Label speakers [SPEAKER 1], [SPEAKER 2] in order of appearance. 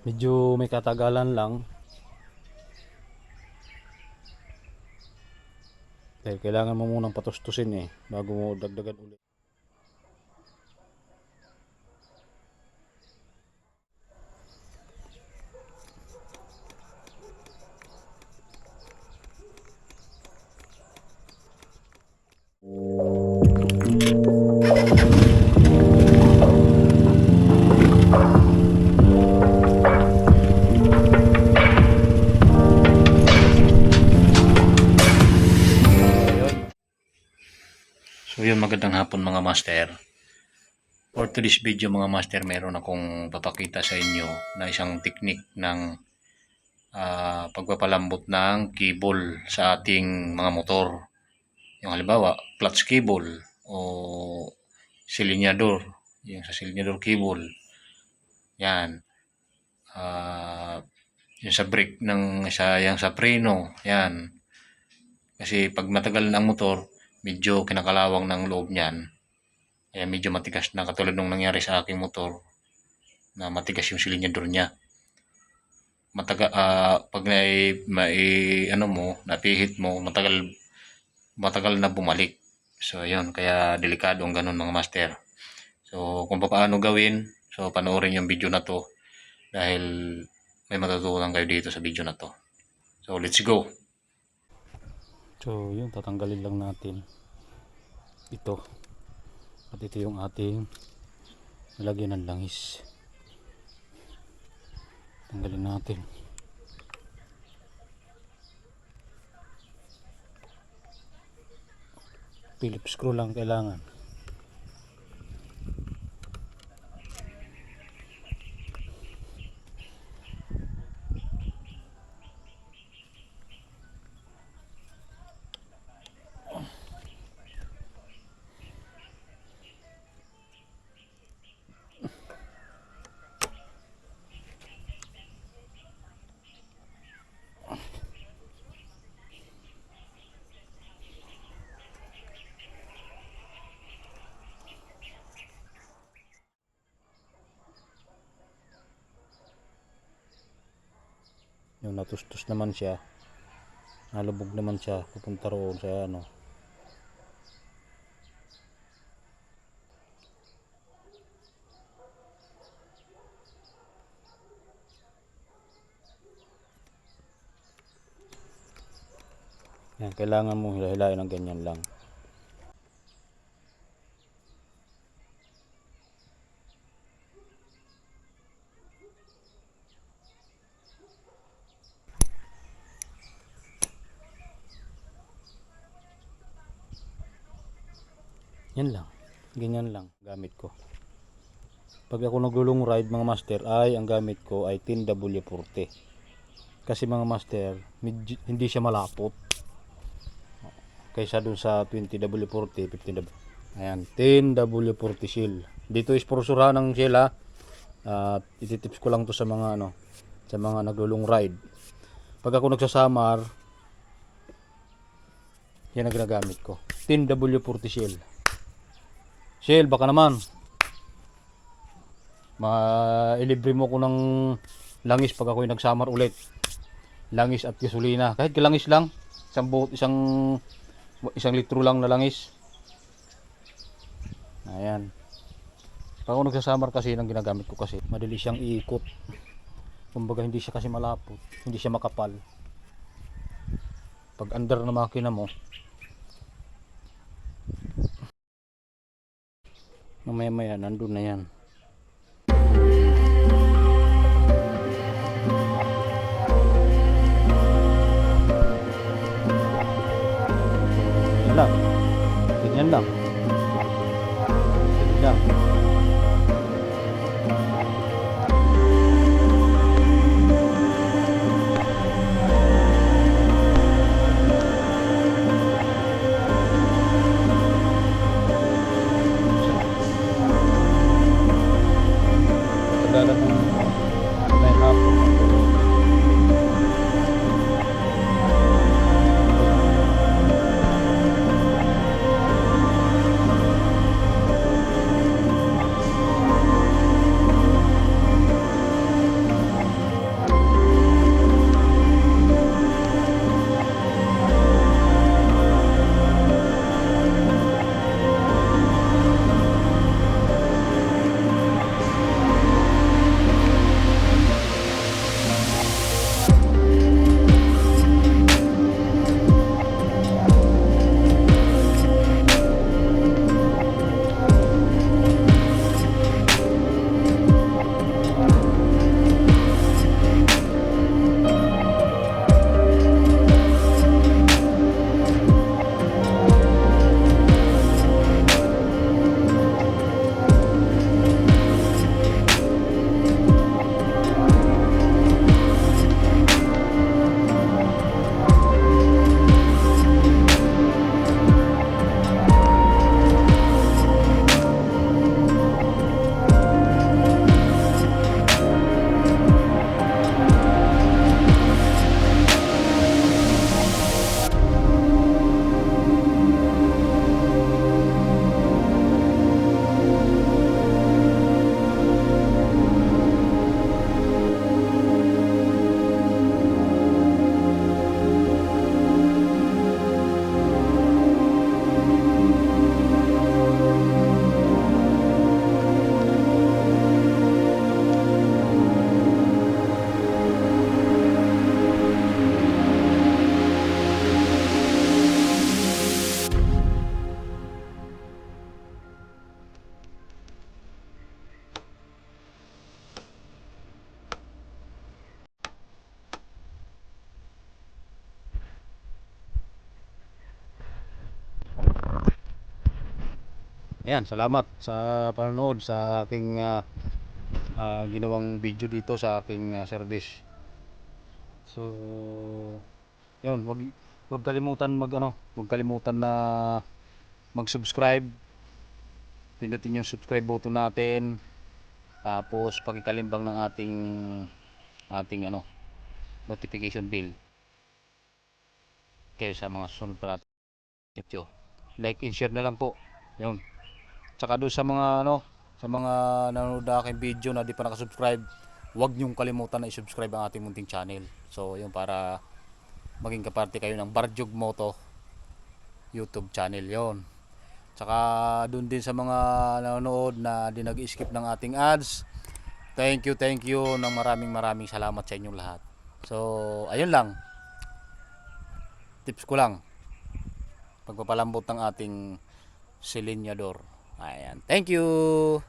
[SPEAKER 1] Medyo may katagalan lang. Dahil kailangan mo munang patustusin bago mo dagdagan ulit. So yun, magandang hapon mga master. For today's video mga master, meron akong papakita sa inyo na isang technique ng pagpapalambot ng cable sa ating mga motor. Yung halimbawa, clutch cable o silinyador. Yung sa silinyador cable. Yan. Yung sa brake ng yung sa preno. Yan. Kasi pag matagal na ang motor, medyo kinakalawang ng loob niyan. Kaya medyo matigas na, katulad nung nangyari sa aking motor na matigas yung silinyador niya. Pag napihit mo, matagal na bumalik. So ayun, kaya delikado ang ganun mga master. So kung paano gawin, so panoorin yung video na to dahil may matutunan kayo dito sa video na to. So let's go. So yun, tatanggalin lang natin ito. At ito yung ating nilagyan ng langis. Tanggalin natin. Phillips screw lang kailangan. Yung natustos naman siya, nalubog naman siya pupunta roon sa yan, kailangan mo hilahin ng ganyan lang. Yan lang, ganyan lang gamit ko. Pag ako naglulong ride mga master, ay ang gamit ko ay 10W40. Kasi mga master, hindi siya malapot kaysa dun sa 20W40, 15W. Ayan, 10W40 shell. Dito is pursurahan ng shell at ititips ko lang to sa mga sa mga naglulong ride. Pag ako nagsasamar, yan ang ginagamit ko, 10W40 shell. Shell, baka naman mailibre mo ko ng langis pag ako'y nagsamar ulit. Langis at gasolina, kahit langis lang, isang litro lang na langis. Ayan, pag ako nagsasamar kasi, nang ginagamit ko kasi madali siyang iikot. Kumbaga hindi siya kasi malapot, hindi siya makapal. Pag under na makina mo, mamaya nandun na yan. Yan lang, ganyan lang, ganyan lang. Tagalan ng may hapon.
[SPEAKER 2] Ayan, salamat sa panonood sa aking ginawang video dito sa aking service. So, yun, wag kalimutan wag kalimutan na mag-subscribe. Pindutin yung subscribe button natin. Tapos pakikalimbang ng ating notification bell kayo sa mga susunod pa natin video. Like and share na lang po. Yun. Tsaka doon sa mga nanonood na aking video na di pa nakasubscribe, huwag niyong kalimutan na i-subscribe ang ating munting channel. So, yun, para maging kaparte kayo ng Barjog Moto YouTube channel yon. Tsaka doon din sa mga nanonood na di nag-skip ng ating ads, thank you ng maraming salamat sa inyong lahat. So, ayun lang. Tips ko lang, pagpapalambot ng ating silinyador. Ayan. Thank you.